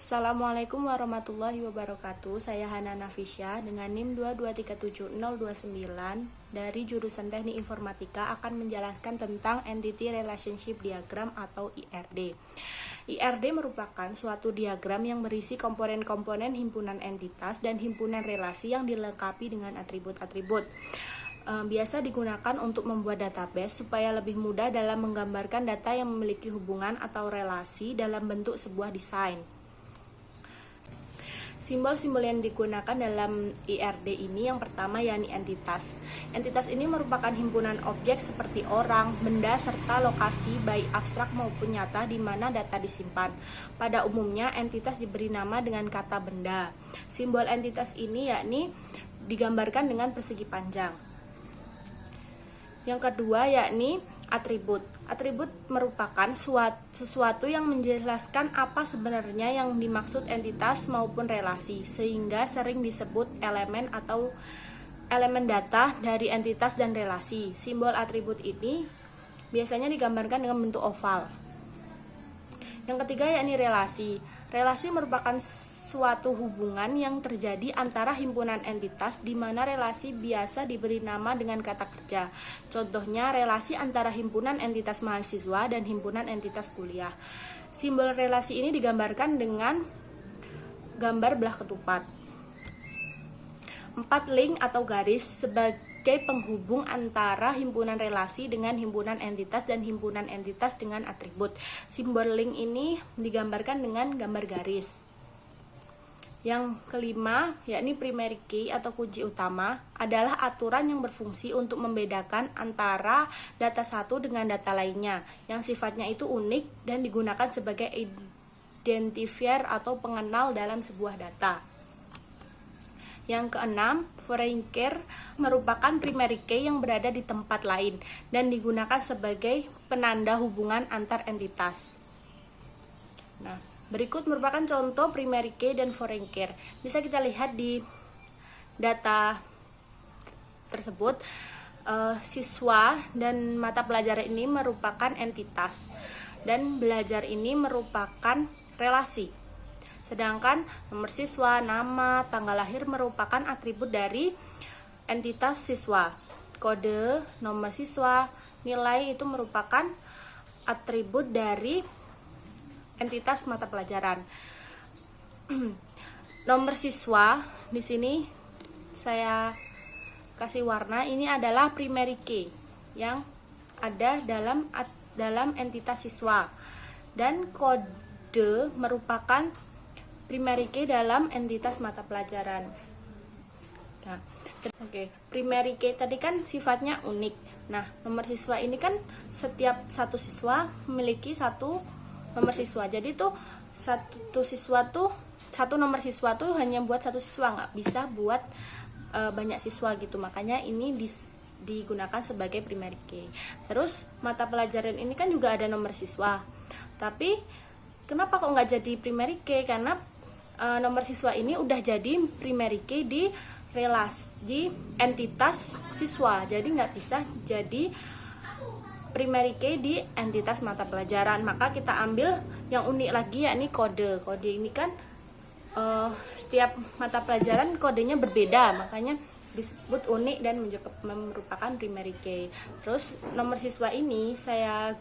Assalamualaikum warahmatullahi wabarakatuh. Saya Hana Nafisya dengan NIM 2237029 dari jurusan Teknik Informatika akan menjelaskan tentang Entity Relationship Diagram atau IRD. IRD merupakan suatu diagram yang berisi komponen-komponen himpunan entitas dan himpunan relasi yang dilengkapi dengan atribut-atribut. Biasa digunakan untuk membuat database supaya lebih mudah dalam menggambarkan data yang memiliki hubungan atau relasi dalam bentuk sebuah desain. Simbol-simbol yang digunakan dalam IRD ini yang pertama yakni entitas. Entitas ini merupakan himpunan objek seperti orang, benda, serta lokasi baik abstrak maupun nyata di mana data disimpan. Pada umumnya entitas diberi nama dengan kata benda. Simbol entitas ini yakni digambarkan dengan persegi panjang. Yang kedua yakni atribut. Atribut merupakan sesuatu yang menjelaskan apa sebenarnya yang dimaksud entitas maupun relasi, sehingga sering disebut elemen atau elemen data dari entitas dan relasi. Simbol atribut ini biasanya digambarkan dengan bentuk oval. Yang ketiga yakni relasi. Relasi merupakan suatu hubungan yang terjadi antara himpunan entitas di mana relasi biasa diberi nama dengan kata kerja. Contohnya relasi antara himpunan entitas mahasiswa dan himpunan entitas kuliah. Simbol relasi ini digambarkan dengan gambar belah ketupat. 4. Link atau garis sebagai penghubung antara himpunan relasi dengan himpunan entitas dan himpunan entitas dengan atribut. Simbol link ini digambarkan dengan gambar garis. Yang kelima, yakni primary key atau kunci utama adalah aturan yang berfungsi untuk membedakan antara data satu dengan data lainnya yang sifatnya itu unik dan digunakan sebagai identifier atau pengenal dalam sebuah data. Yang keenam, foreign key merupakan primary key yang berada di tempat lain dan digunakan sebagai penanda hubungan antar entitas. Nah, berikut merupakan contoh primary key dan foreign key. Bisa kita lihat di data tersebut, siswa dan mata pelajaran ini merupakan entitas dan belajar ini merupakan relasi. Sedangkan nomor siswa, nama, tanggal lahir merupakan atribut dari entitas siswa. Kode, nomor siswa, nilai itu merupakan atribut dari entitas mata pelajaran. Nomor siswa di sini saya kasih warna, ini adalah primary key yang ada dalam entitas siswa, dan kode merupakan primary key dalam entitas mata pelajaran. Nah, primary key tadi kan sifatnya unik. Nah, nomor siswa ini kan setiap satu siswa memiliki satu nomor siswa. Jadi tuh satu nomor siswa tuh hanya buat satu siswa, nggak bisa buat banyak siswa gitu. Makanya ini digunakan sebagai primary key. Terus mata pelajaran ini kan juga ada nomor siswa. Tapi kenapa kok nggak jadi primary key? Karena nomor siswa ini udah jadi primary key di entitas siswa, jadi nggak bisa jadi primary key di entitas mata pelajaran. Maka kita ambil yang unik lagi yakni kode. Kode ini kan setiap mata pelajaran kodenya berbeda, makanya disebut unik dan merupakan primary key. Terus nomor siswa ini saya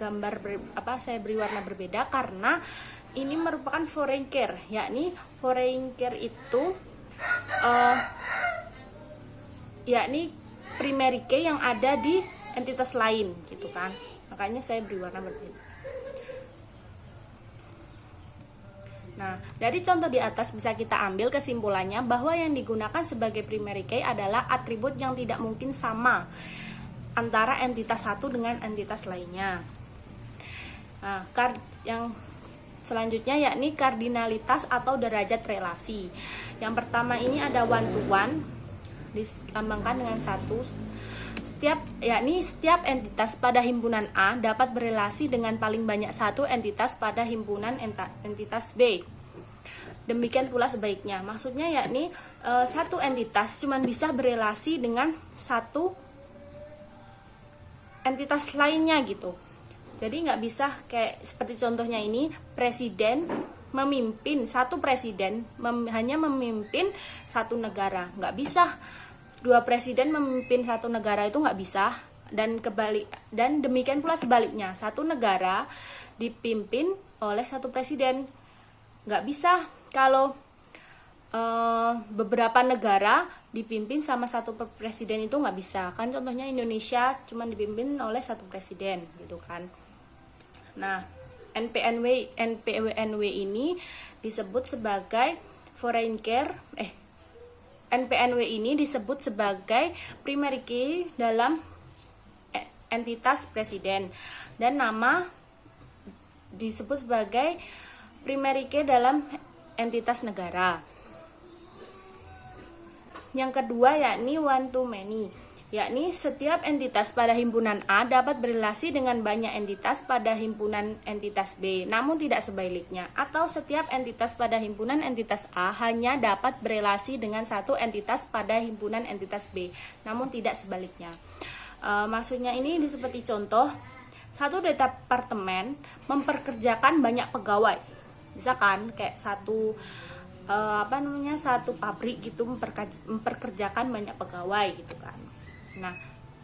saya beri warna berbeda karena ini merupakan foreign key, yakni foreign key itu yakni primary key yang ada di entitas lain gitu kan. Makanya saya beri warna berbeda. Nah, dari contoh di atas bisa kita ambil kesimpulannya bahwa yang digunakan sebagai primary key adalah atribut yang tidak mungkin sama antara entitas satu dengan entitas lainnya. Nah, yang selanjutnya yakni kardinalitas atau derajat relasi. Yang pertama ini ada one to one, dilambangkan dengan 1. Setiap entitas pada himpunan A dapat berelasi dengan paling banyak satu entitas pada himpunan entitas B. Demikian pula sebaliknya. Maksudnya yakni satu entitas cuma bisa berelasi dengan satu entitas lainnya gitu. Jadi nggak bisa kayak seperti contohnya ini, presiden memimpin satu presiden, hanya memimpin satu negara. Nggak bisa dua presiden memimpin satu negara, itu nggak bisa. Dan demikian pula sebaliknya, satu negara dipimpin oleh satu presiden. Nggak bisa kalau beberapa negara dipimpin sama satu presiden, itu nggak bisa. Kan contohnya Indonesia cuma dipimpin oleh satu presiden gitu kan. Nah, NPWNW ini disebut sebagai NPNW ini disebut sebagai primary key dalam entitas presiden, dan nama disebut sebagai primary key dalam entitas negara. Yang kedua yakni one to many, yakni setiap entitas pada himpunan A dapat berrelasi dengan banyak entitas pada himpunan entitas B, namun tidak sebaliknya. Atau setiap entitas pada himpunan entitas A hanya dapat berrelasi dengan satu entitas pada himpunan entitas B, namun tidak sebaliknya. Maksudnya ini seperti contoh, satu departemen memperkerjakan banyak pegawai, misalkan kayak satu pabrik gitu memperkerjakan banyak pegawai gitu kan. Nah,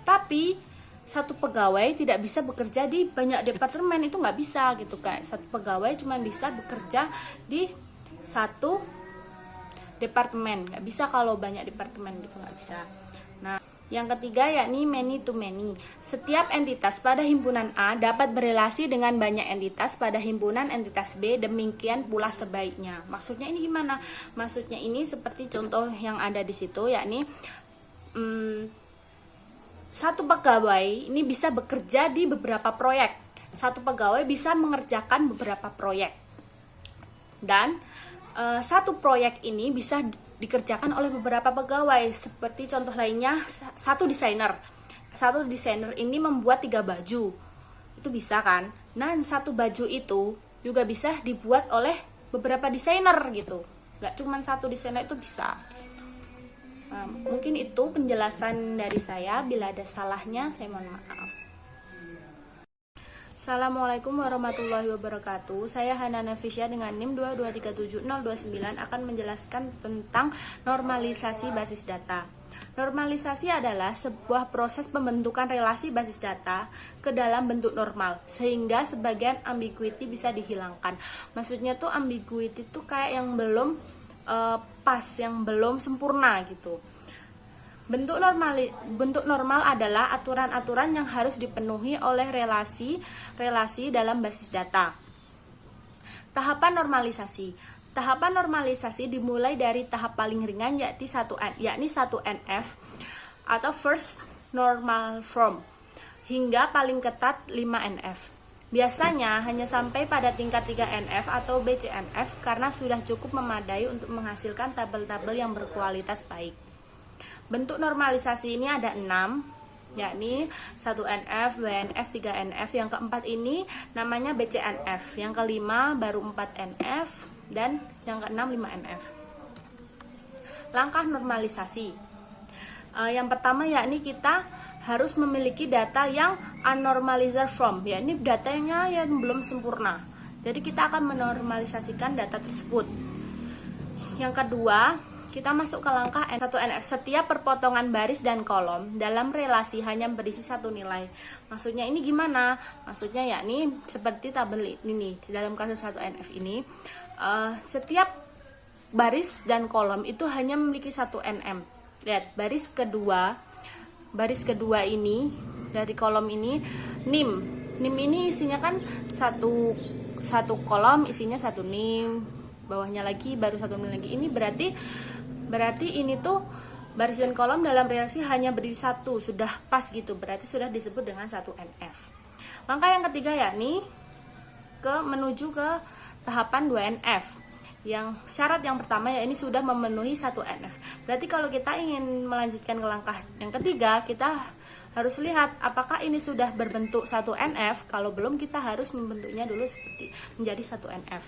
tapi satu pegawai tidak bisa bekerja di banyak departemen, itu nggak bisa gitu kan. Satu pegawai cuma bisa bekerja di satu departemen, nggak bisa kalau banyak departemen gitu, nggak bisa. Nah, yang ketiga yakni many to many. Setiap entitas pada himpunan A dapat berrelasi dengan banyak entitas pada himpunan entitas B, demikian pula sebaliknya. Maksudnya ini gimana? Maksudnya ini seperti contoh yang ada di situ, yakni satu pegawai ini bisa bekerja di beberapa proyek. Satu pegawai bisa mengerjakan beberapa proyek. Dan satu proyek ini bisa dikerjakan oleh beberapa pegawai. Seperti contoh lainnya, satu desainer ini membuat 3 baju, itu bisa kan. Nah, satu baju itu juga bisa dibuat oleh beberapa desainer gitu, nggak cuma satu desainer, itu bisa. Mungkin itu penjelasan dari saya. Bila ada salahnya, saya mohon maaf. Assalamualaikum warahmatullahi wabarakatuh. Saya Hana Nafisya dengan NIM 2237029 akan menjelaskan tentang normalisasi basis data. Normalisasi adalah sebuah proses pembentukan relasi basis data ke dalam bentuk normal, sehingga sebagian ambiguity bisa dihilangkan. Maksudnya tuh ambiguity tuh kayak yang belum pas, yang belum sempurna gitu. Bentuk normal adalah aturan-aturan yang harus dipenuhi oleh relasi dalam basis data. Tahapan normalisasi dimulai dari tahap paling ringan yakni 1NF atau first normal form, hingga paling ketat 5NF. Biasanya hanya sampai pada tingkat 3NF atau BCNF karena sudah cukup memadai untuk menghasilkan tabel-tabel yang berkualitas baik. Bentuk normalisasi ini ada 6, yakni 1NF, 2NF, 3NF. Yang keempat ini namanya BCNF. Yang kelima baru 4NF, dan yang keenam 5NF. Langkah normalisasi. Yang pertama yakni kita harus memiliki data yang unnormalized form, yakni datanya yang belum sempurna. Jadi kita akan menormalisasikan data tersebut. Yang kedua, kita masuk ke langkah 1NF. Setiap perpotongan baris dan kolom dalam relasi hanya berisi satu nilai. Maksudnya ini gimana? Maksudnya yakni seperti tabel ini. Dalam kasus 1NF ini, setiap baris dan kolom itu hanya memiliki 1 NM. Lihat, baris kedua ini dari kolom ini NIM. NIM ini isinya kan satu kolom isinya 1 NIM. Bawahnya lagi baru 1 NIM lagi. Ini berarti ini tuh baris dan kolom dalam relasi hanya berdiri 1, sudah pas gitu, berarti sudah disebut dengan 1NF. Langkah yang ketiga yakni menuju ke tahapan 2NF. Yang syarat yang pertama ya ini sudah memenuhi 1NF. Berarti kalau kita ingin melanjutkan ke langkah yang ketiga, kita harus lihat apakah ini sudah berbentuk 1NF. Kalau belum, kita harus membentuknya dulu seperti menjadi 1NF.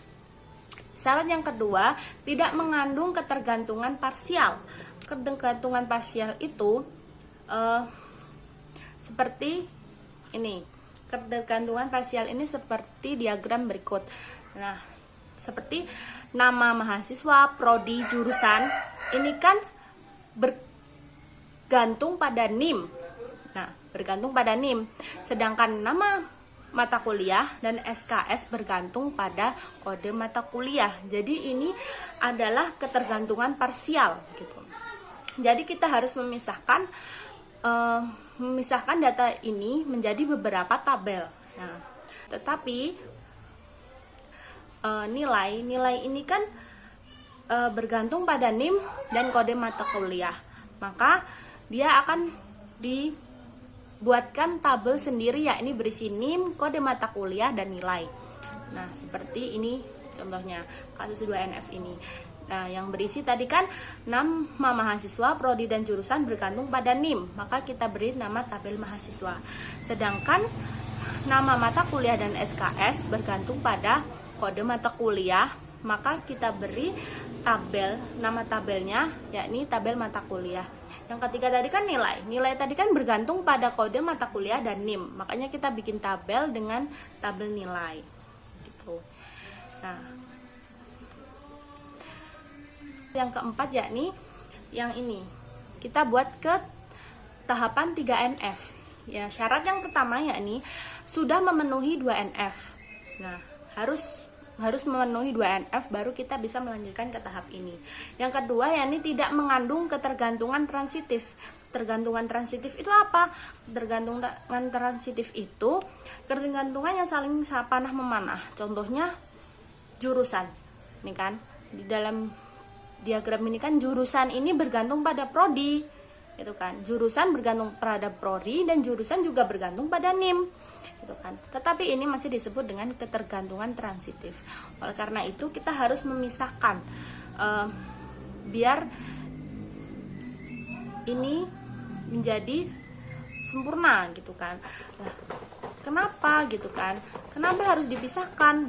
Syarat yang kedua, tidak mengandung ketergantungan parsial. Ketergantungan parsial itu seperti ini. Ketergantungan parsial ini seperti diagram berikut. Nah, seperti nama mahasiswa, prodi, jurusan, ini kan bergantung pada NIM. Nah, bergantung pada NIM. Sedangkan nama mata kuliah dan SKS bergantung pada kode mata kuliah. Jadi ini adalah ketergantungan parsial gitu. Jadi kita harus memisahkan data ini menjadi beberapa tabel. Nah, tetapi nilai ini kan bergantung pada NIM dan kode mata kuliah. Maka dia akan dibuatkan tabel sendiri, yakni berisi NIM, kode mata kuliah, dan nilai. Nah, seperti ini contohnya kasus 2NF ini. Nah, yang berisi tadi kan nama mahasiswa, prodi, dan jurusan bergantung pada NIM, maka kita beri nama tabel mahasiswa. Sedangkan nama mata kuliah dan SKS bergantung pada kode mata kuliah, maka kita beri nama tabelnya, yakni tabel mata kuliah. Yang ketiga tadi kan nilai tadi kan bergantung pada kode mata kuliah dan NIM, makanya kita bikin tabel dengan tabel nilai gitu. Nah, yang keempat yakni yang ini kita buat ke tahapan 3NF. Ya, syarat yang pertama yakni sudah memenuhi 2NF. Nah, harus memenuhi 2NF baru kita bisa melanjutkan ke tahap ini. Yang kedua yakni tidak mengandung ketergantungan transitif. Ketergantungan transitif itu apa? Ketergantungan transitif itu ketergantungan yang saling panah memanah. Contohnya jurusan. Ini kan di dalam diagram ini kan jurusan ini bergantung pada prodi, itu kan. Jurusan bergantung pada prodi dan jurusan juga bergantung pada NIM, itu kan. Tetapi ini masih disebut dengan ketergantungan transitif. Oleh karena itu kita harus memisahkan biar ini menjadi sempurna, gitu kan. Nah, kenapa gitu kan? Kenapa harus dipisahkan?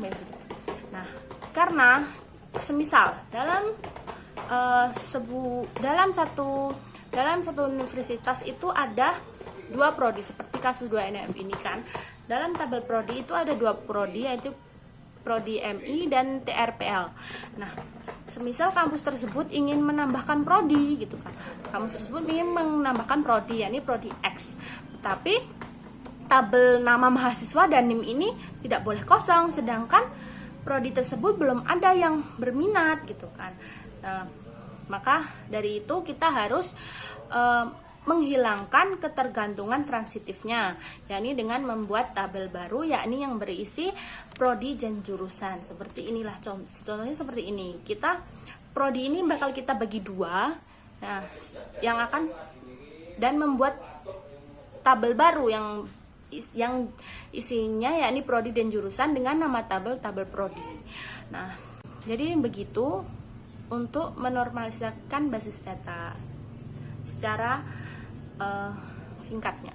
Nah, karena semisal dalam satu universitas itu ada 2 prodi, seperti kasus 2NF ini kan. Dalam tabel prodi itu ada 2 prodi, yaitu prodi MI dan TRPL. Nah, semisal kampus tersebut ingin menambahkan prodi gitu kan. Kampus tersebut ingin menambahkan prodi, yakni prodi X. Tetapi tabel nama mahasiswa dan NIM ini tidak boleh kosong, sedangkan prodi tersebut belum ada yang berminat gitu kan. Maka dari itu kita harus menghilangkan ketergantungan transitifnya, yakni dengan membuat tabel baru, yakni yang berisi prodi dan jurusan. Seperti inilah contohnya seperti ini. Kita prodi ini bakal kita bagi 2. Nah, dan membuat tabel baru yang isinya yakni prodi dan jurusan dengan nama tabel prodi. Nah, jadi begitu untuk menormalisasikan basis data secara singkatnya.